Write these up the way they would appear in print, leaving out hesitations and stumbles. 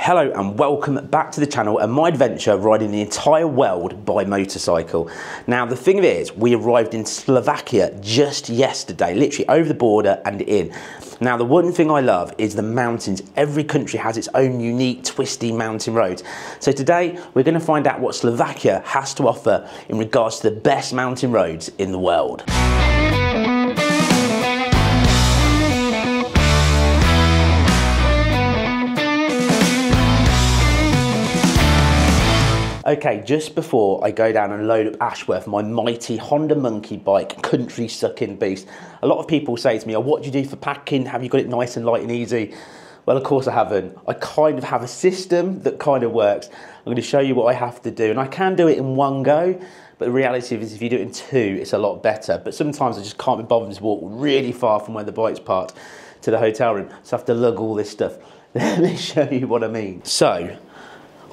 Hello and welcome back to the channel and my adventure riding the entire world by motorcycle. Now the thing is, we arrived in Slovakia just yesterday, literally over the border and in. Now the one thing I love is the mountains. Every country has its own unique twisty mountain roads. So today we're going to find out what Slovakia has to offer in regards to the best mountain roads in the world. Okay, just before I go down and load up Ashworth, my mighty Honda Monkey bike, country sucking beast. A lot of people say to me, oh, what do you do for packing? Have you got it nice and light and easy? Well, of course I haven't. I kind of have a system that kind of works. I'm going to show you what I have to do, and I can do it in one go, but the reality is if you do it in two, it's a lot better. But sometimes I just can't be bothered to walk really far from where the bike's parked to the hotel room, so I have to lug all this stuff. Let me show you what I mean. So,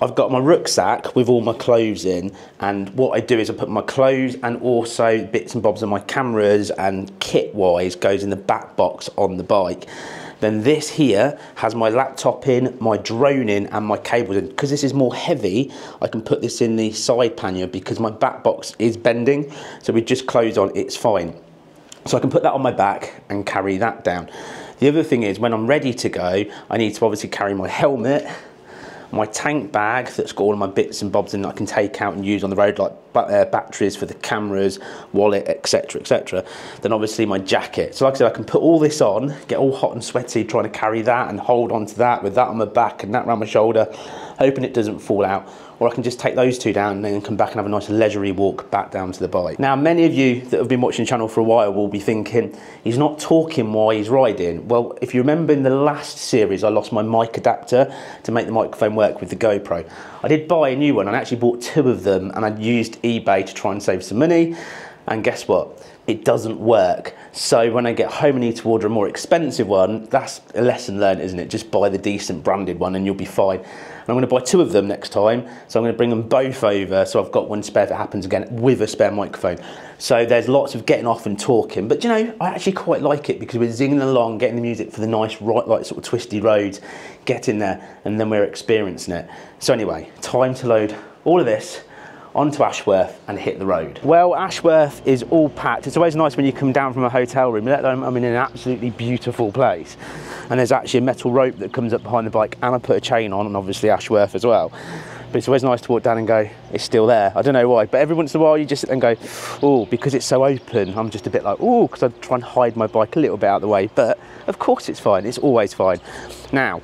I've got my rucksack with all my clothes in, and what I do is I put my clothes and also bits and bobs of my cameras and kit-wise goes in the back box on the bike. Then this here has my laptop in, my drone in and my cables in. Because this is more heavy, I can put this in the side pannier because my back box is bending, so with just clothes on it's fine. So I can put that on my back and carry that down. The other thing is when I'm ready to go, I need to obviously carry my helmet, my tank bag that's got all of my bits and bobs in that I can take out and use on the road, like batteries for the cameras, wallet, etc, etc. Then obviously my jacket. So like I said, I can put all this on, get all hot and sweaty trying to carry that and hold on to that with that on my back and that around my shoulder, hoping it doesn't fall out. Or I can just take those two down and then come back and have a nice leisurely walk back down to the bike. Now, many of you that have been watching the channel for a while will be thinking, he's not talking while he's riding. Well, if you remember in the last series, I lost my mic adapter to make the microphone work with the GoPro. I did buy a new one, and I actually bought two of them, and I used eBay to try and save some money. And guess what? It doesn't work. So when I get home and need to order a more expensive one, that's a lesson learned, isn't it? Just buy the decent branded one and you'll be fine. And I'm going to buy two of them next time, so I'm going to bring them both over, so I've got one spare if it happens again, with a spare microphone. So there's lots of getting off and talking, but you know, I actually quite like it because we're zinging along, getting the music for the nice, right, like sort of twisty roads, getting there, and then we're experiencing it. So anyway, time to load all of this onto Ashworth and hit the road. Well, Ashworth is all packed. It's always nice when you come down from a hotel room, let alone I'm in an absolutely beautiful place. And there's actually a metal rope that comes up behind the bike, and I put a chain on, and obviously Ashworth as well. But it's always nice to walk down and go, it's still there. I don't know why, but every once in a while you just sit and go, oh, because it's so open, I'm just a bit like, oh, because I try and hide my bike a little bit out of the way. But of course it's fine, it's always fine. Now,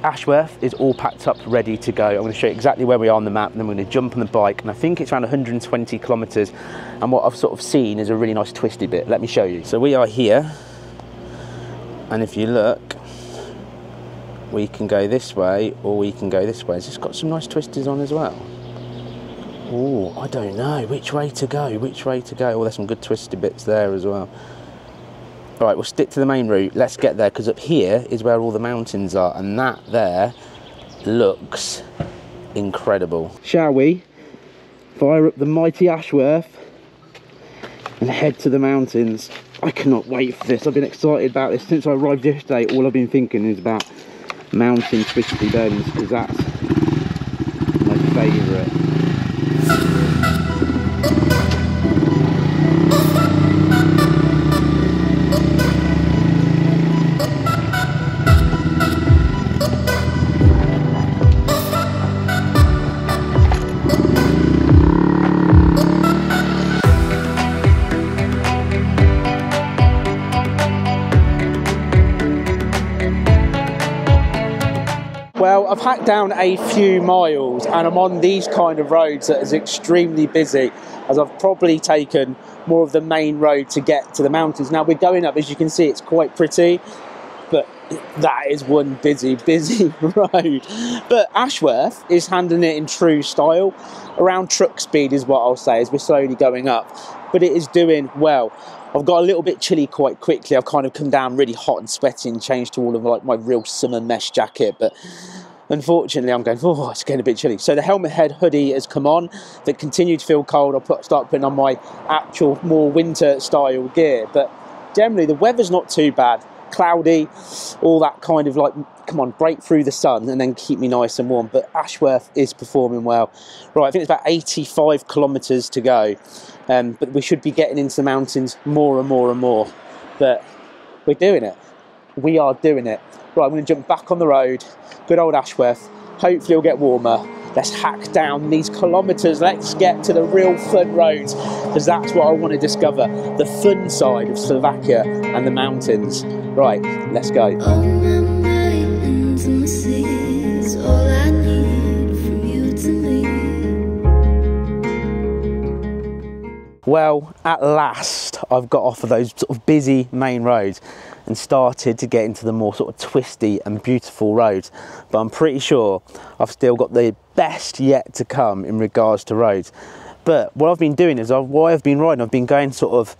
Ashworth is all packed up, ready to go. I'm going to show you exactly where we are on the map, and then we're going to jump on the bike, and I think it's around 120 kilometres, and what I've sort of seen is a really nice twisty bit. Let me show you. So we are here, and if you look, we can go this way or we can go this way. It's just got some nice twisters on as well. Oh, I don't know which way to go, which way to go. Oh, there's some good twisty bits there as well. All right, we'll stick to the main route. Let's get there, because up here is where all the mountains are, and that there looks incredible. Shall we fire up the mighty Ashworth and head to the mountains? I cannot wait for this. I've been excited about this since I arrived yesterday. All I've been thinking is about mountain twisty bends, because that's my favourite. Well, I've hacked down a few miles and I'm on these kind of roads that is extremely busy, as I've probably taken more of the main road to get to the mountains. Now we're going up, as you can see, it's quite pretty, but that is one busy road. But Ashworth is handling it in true style. Around truck speed is what I'll say, as we're slowly going up, but it is doing well. I've got a little bit chilly quite quickly. I've kind of come down really hot and sweaty and changed to all of like my real summer mesh jacket, but unfortunately I'm going, oh, it's getting a bit chilly. So the helmet head hoodie has come on. That continued to feel cold. I'll start putting on my actual more winter style gear, but generally the weather's not too bad. cloudy, all that kind of like, come on, break through the sun and then keep me nice and warm. But Ashworth is performing well. Right, I think it's about 85 kilometres to go, but we should be getting into the mountains more and more and more. But we're doing it. We are doing it. Right, I'm going to jump back on the road, good old Ashworth. Hopefully it'll get warmer. Let's hack down these kilometres. Let's get to the real fun roads, because that's what I want to discover. The fun side of Slovakia and the mountains. Right, let's go. Well, at last, I've got off of those sort of busy main roads and started to get into the more sort of twisty and beautiful roads. But I'm pretty sure I've still got the best yet to come in regards to roads. But what I've been doing is, while I've been riding, I've been going sort of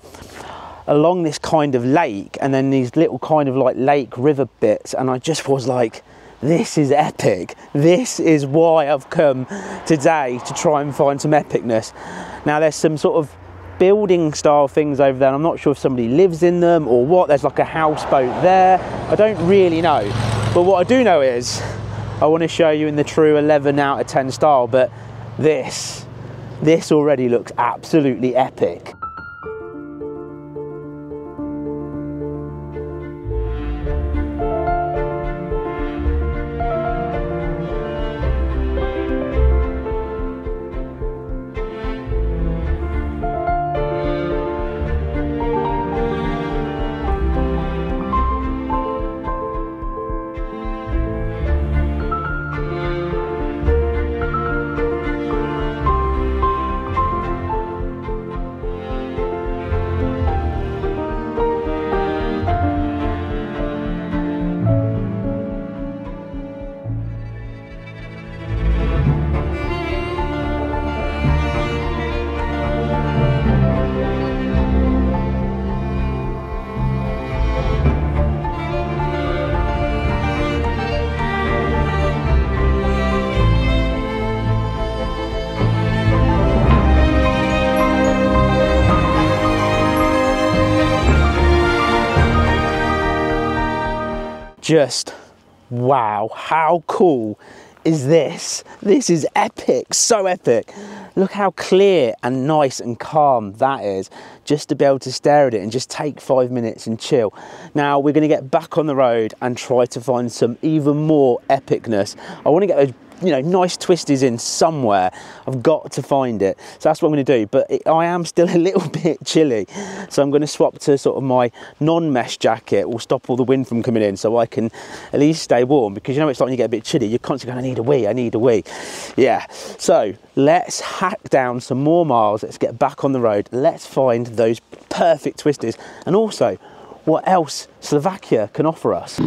along this kind of lake and then these little kind of like lake river bits, and I just was like, this is epic. This is why I've come today, to try and find some epicness. Now there's some sort of building style things over there, and I'm not sure if somebody lives in them or what. There's like a houseboat there. I don't really know, but what I do know is I want to show you in the true 11 out of 10 style. But this already looks absolutely epic. Just wow, how cool is this? This is epic, so epic. Look how clear and nice and calm that is, just to be able to stare at it and just take 5 minutes and chill. Now we're going to get back on the road and try to find some even more epicness. I want to get those, you know, nice twisties in somewhere. I've got to find it. So that's what I'm going to do. But I am still a little bit chilly. So I'm going to swap to sort of my non-mesh jacket. Will stop all the wind from coming in, so I can at least stay warm. Because you know, it's like when you get a bit chilly, you're constantly going, I need a wee, I need a wee. Yeah. So let's hack down some more miles. Let's get back on the road. Let's find those perfect twisties. And also, what else Slovakia can offer us.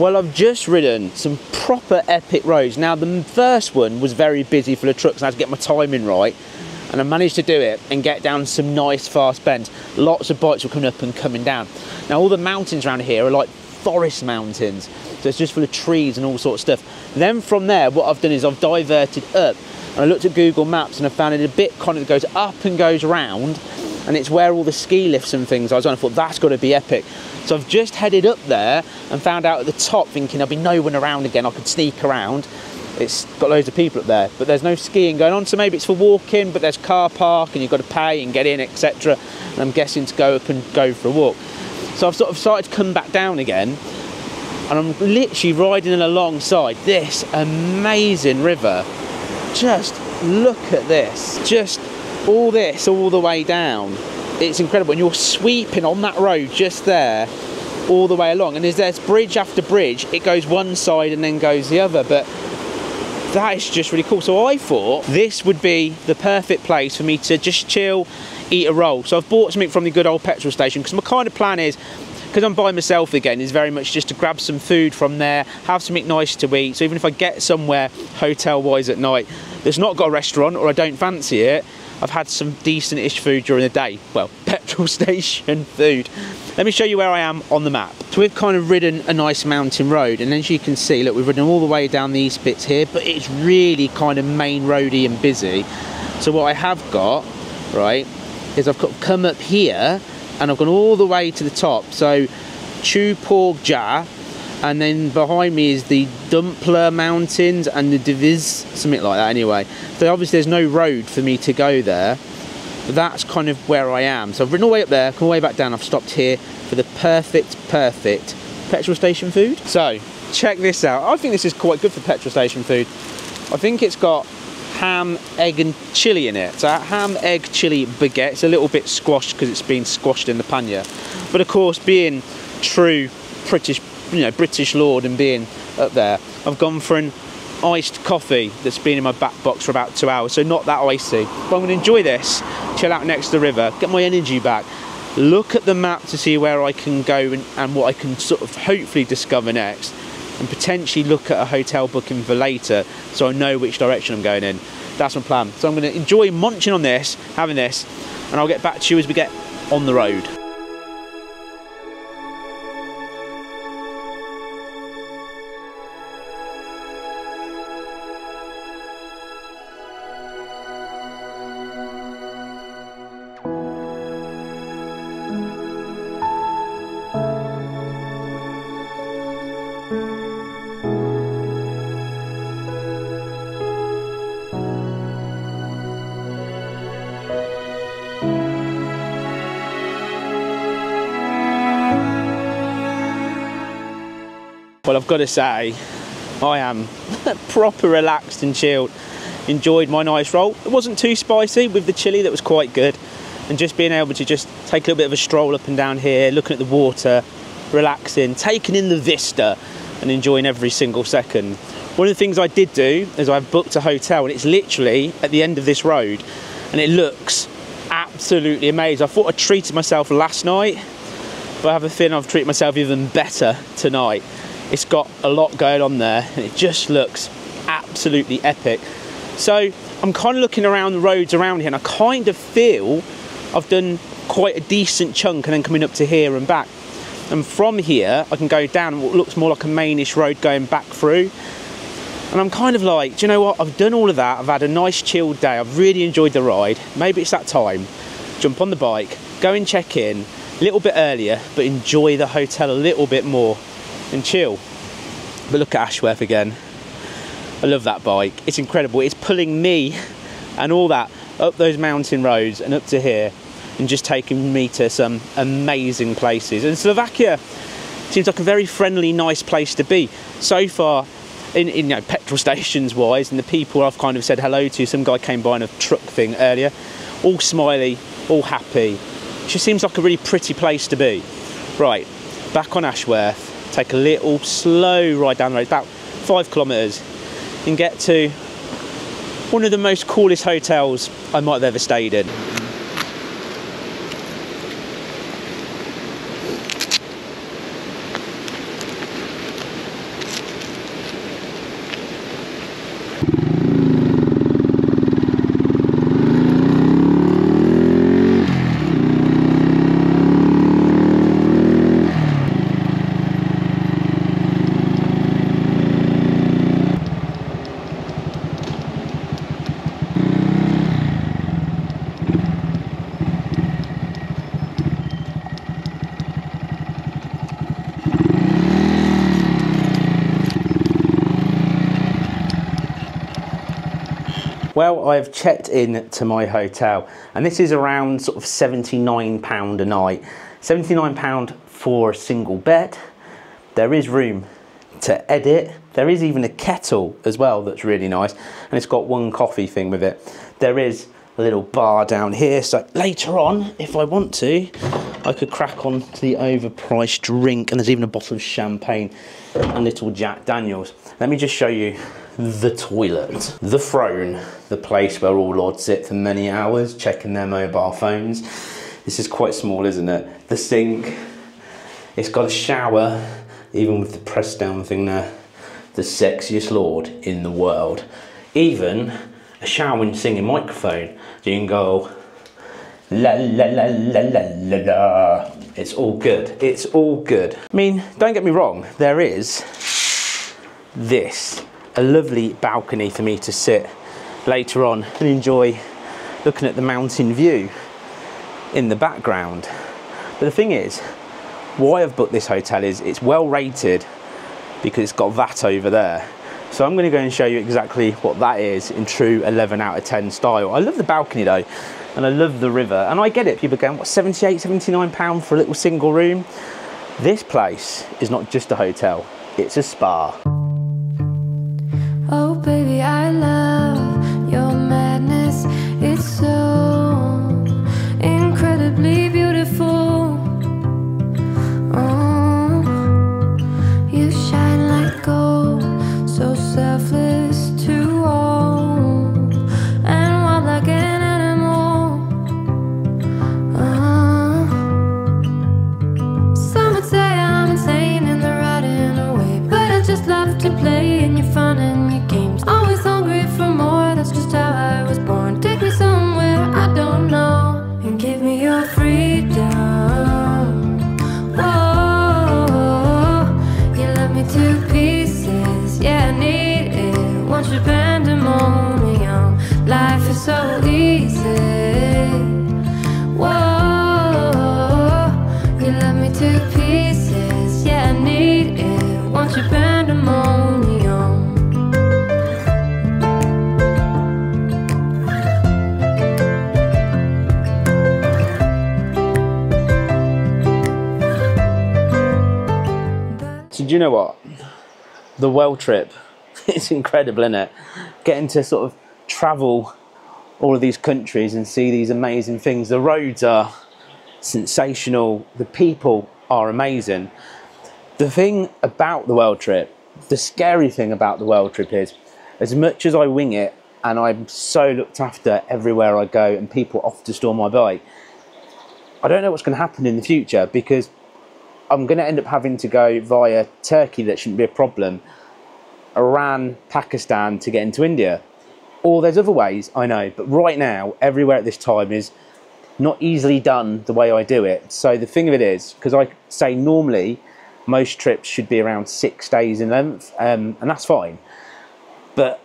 Well, I've just ridden some proper epic roads. Now, the first one was very busy full of trucks and I had to get my timing right. And I managed to do it and get down some nice fast bends. Lots of bikes were coming up and coming down. Now, all the mountains around here are like forest mountains. So it's just full of trees and all sorts of stuff. Then from there, what I've done is I've diverted up. And I looked at Google Maps and I found it a bit kind of goes up and goes round. And it's where all the ski lifts and things are. I thought that's got to be epic. So I've just headed up there and found out at the top, thinking there'll be no one around again. I could sneak around. It's got loads of people up there, but there's no skiing going on. So maybe it's for walking, but there's car park and you've got to pay and get in, etc. And I'm guessing to go up and go for a walk. So I've sort of started to come back down again. And I'm literally riding alongside this amazing river. Just look at this. Just all this all the way down. It's incredible. And you're sweeping on that road just there all the way along. And as there's bridge after bridge, it goes one side and then goes the other. But that is just really cool. So I thought this would be the perfect place for me to just chill, eat a roll. So I've bought something from the good old petrol station because my kind of plan is, because I'm by myself again, is very much just to grab some food from there, have something nice to eat. So even if I get somewhere hotel-wise at night that's not got a restaurant or I don't fancy it, I've had some decent-ish food during the day. Well, petrol station food. Let me show you where I am on the map. So we've kind of ridden a nice mountain road, and as you can see, look, we've ridden all the way down these bits here, but it's really kind of main roady and busy. So what I have got, right, is I've come up here, and I've gone all the way to the top. So Chu Porg Ja, and then behind me is the Dumpler Mountains and the Diviz, something like that anyway. So obviously there's no road for me to go there, but that's kind of where I am. So I've ridden all the way up there, come all the way back down. I've stopped here for the perfect petrol station food. So check this out. I think this is quite good for petrol station food. I think it's got ham, egg and chilli in it. So ham, egg, chilli baguette. It's a little bit squashed because it's been squashed in the pannier. But of course, being true British lord and being up there, I've gone for an iced coffee that's been in my back box for about 2 hours, so not that icy. But I'm going to enjoy this, chill out next to the river, get my energy back, look at the map to see where I can go and what I can sort of hopefully discover next, and potentially look at a hotel booking for later so I know which direction I'm going in. That's my plan. So I'm going to enjoy munching on this, having this, and I'll get back to you as we get on the road. Well, I've got to say, I am proper relaxed and chilled. Enjoyed my nice roll. It wasn't too spicy with the chilli, that was quite good. And just being able to just take a little bit of a stroll up and down here, looking at the water, relaxing, taking in the vista and enjoying every single second. One of the things I did do is I've booked a hotel and it's literally at the end of this road and it looks absolutely amazing. I thought I treated myself last night, but I have a feeling I've treated myself even better tonight. It's got a lot going on there and it just looks absolutely epic. So I'm kind of looking around the roads around here and I kind of feel I've done quite a decent chunk and then coming up to here and back. And from here I can go down what looks more like a mainish road going back through. And I'm kind of like, do you know what? I've done all of that. I've had a nice chilled day. I've really enjoyed the ride. Maybe it's that time. Jump on the bike, go and check in a little bit earlier, but enjoy the hotel a little bit more and chill. But look at Ashworth again. I love that bike. It's incredible. It's pulling me and all that up those mountain roads and up to here and just taking me to some amazing places. And Slovakia seems like a very friendly, nice place to be. So far, in you know, petrol stations wise, and the people I've kind of said hello to, some guy came by on a truck thing earlier, all smiley, all happy. It just seems like a really pretty place to be. Right, back on Ashworth. Take a little slow ride down the road, about 5 kilometres, and get to one of the most coolest hotels I might have ever stayed in. Well, I've checked in to my hotel and this is around sort of £79 a night. £79 for a single bed. There is room to edit. There is even a kettle as well that's really nice, and it's got one coffee thing with it. There is a little bar down here, so later on, if I want to, I could crack on to the overpriced drink, and there's even a bottle of champagne and little Jack Daniels. Let me just show you the toilet. The throne, the place where all lords sit for many hours checking their mobile phones. This is quite small, isn't it? The sink, it's got a shower, even with the press down thing there. The sexiest lord in the world. Even a showering singing microphone. So you can go la la la la la la la. It's all good. It's all good. I mean, don't get me wrong, there is this, a lovely balcony for me to sit later on and enjoy looking at the mountain view in the background. But the thing is, why I've booked this hotel is it's well rated because it's got that over there. So I'm going to go and show you exactly what that is in true 11 out of 10 style. I love the balcony though, and I love the river. And I get it, people are going, what, 78, 79 pounds for a little single room? This place is not just a hotel, it's a spa. Oh baby, I love your madness. It's so incredibly beautiful. You shine like gold, so selfless to all, and wild like an animal. Some would say I'm insane in the right in a way, but I just love to play in your fun and your games. Always hungry for more, that's just how I was born. Take me somewhere I don't know, and give me your freedom. To pieces, yeah, I need it. Want your pandemonium. Life is so easy. Whoa, you love me to pieces, yeah, I need it. Want your pandemonium. So do you know what? The world trip, it's incredible, isn't it? Getting to sort of travel all of these countries and see these amazing things. The roads are sensational, the people are amazing. The thing about the world trip, the scary thing about the world trip is, as much as I wing it and I'm so looked after everywhere I go and people offer to store my bike, I don't know what's going to happen in the future, because I'm going to end up having to go via Turkey, that shouldn't be a problem, Iran, Pakistan to get into India. Or there's other ways, I know, but right now, everywhere at this time is not easily done the way I do it. So the thing of it is, because I say normally most trips should be around 6 days in length, and that's fine. But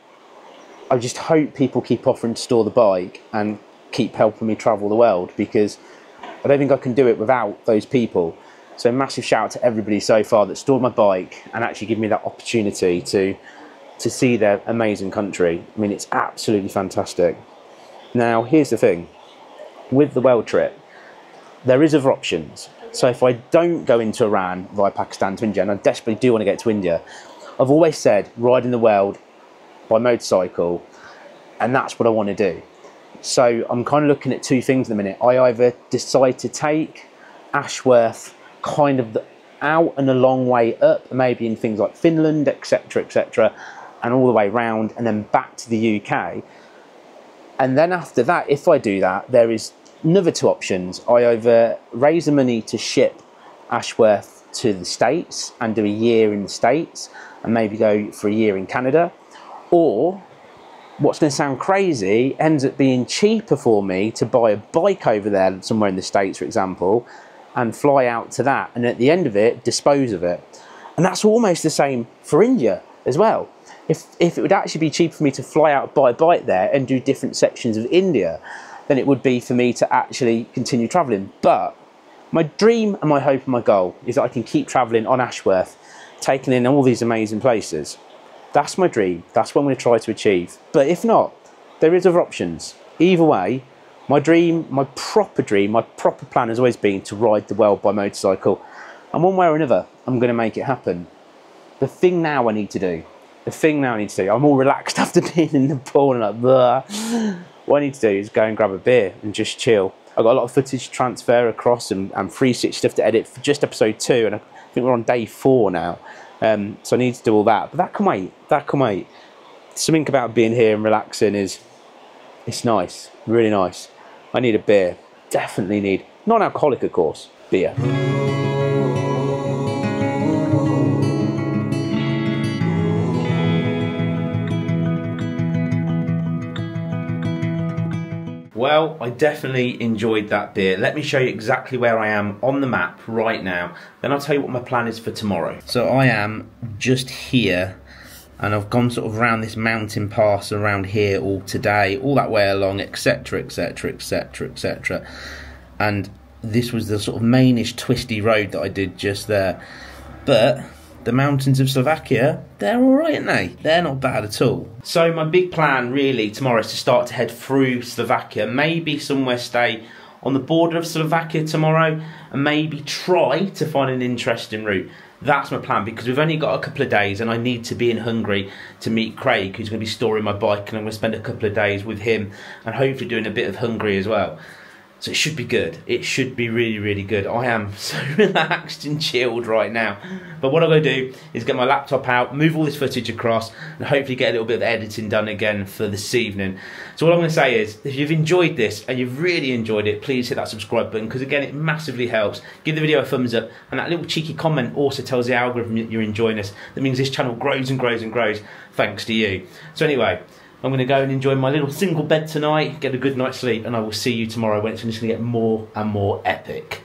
I just hope people keep offering to store the bike and keep helping me travel the world, because I don't think I can do it without those people. So massive shout out to everybody so far that stored my bike and actually give me that opportunity to see their amazing country. I mean, it's absolutely fantastic. Now, here's the thing. With the world trip, there is other options. So if I don't go into Iran via Pakistan to India, and I desperately do want to get to India, I've always said riding the world by motorcycle, and that's what I want to do. So I'm kind of looking at two things at the minute. I either decide to take Ashworth kind of out and a long way up, maybe in things like Finland, etc., and all the way round and then back to the UK. And then after that, if I do that, there is another two options. I either raise the money to ship Ashworth to the States and do a year in the States and maybe go for a year in Canada, or what's going to sound crazy, ends up being cheaper for me to buy a bike over there somewhere in the States, for example, and fly out to that, and at the end of it, dispose of it. And that's almost the same for India as well. If it would actually be cheaper for me to fly out, buy a bike there and do different sections of India, than it would be for me to actually continue traveling. But my dream and my hope and my goal is that I can keep traveling on Ashworth, taking in all these amazing places. That's my dream. That's what I'm going to try to achieve. But if not, there is other options. Either way, my dream, my proper plan has always been to ride the world by motorcycle. And one way or another, I'm going to make it happen. The thing now I need to do, I'm all relaxed after being in the pool and like, blah. What I need to do is go and grab a beer and just chill. I've got a lot of footage to transfer across and 360 stuff to edit for just episode 2, and I think we're on day 4 now. So I need to do all that, but that can wait, Something about being here and relaxing it's nice, really nice. I need a beer, definitely need, non-alcoholic of course, beer. Well, I definitely enjoyed that beer. Let me show you exactly where I am on the map right now. Then I'll tell you what my plan is for tomorrow. So I am just here, and I've gone sort of around this mountain pass around here all today, all that way along, etc, etc, etc, etc. And this was the sort of mainish twisty road that I did just there. But the mountains of Slovakia, they're alright, aren't they? They're not bad at all. So my big plan really tomorrow is to start to head through Slovakia, maybe somewhere stay on the border of Slovakia tomorrow, and maybe try to find an interesting route. That's my plan, because we've only got a couple of days and I need to be in Hungary to meet Craig, who's going to be storing my bike, and I'm going to spend a couple of days with him and hopefully doing a bit of Hungary as well. So it should be good. It should be really, really good. I am so relaxed and chilled right now. But what I'm going to do is get my laptop out, move all this footage across, and hopefully get a little bit of editing done again for this evening. So what I'm going to say is, if you've enjoyed this and you've really enjoyed it, please hit that subscribe button, because again, it massively helps. Give the video a thumbs up, and that little cheeky comment also tells the algorithm that you're enjoying this. That means this channel grows and grows and grows thanks to you. So anyway, I'm going to go and enjoy my little single bed tonight, get a good night's sleep, and I will see you tomorrow when it's just going to get more and more epic.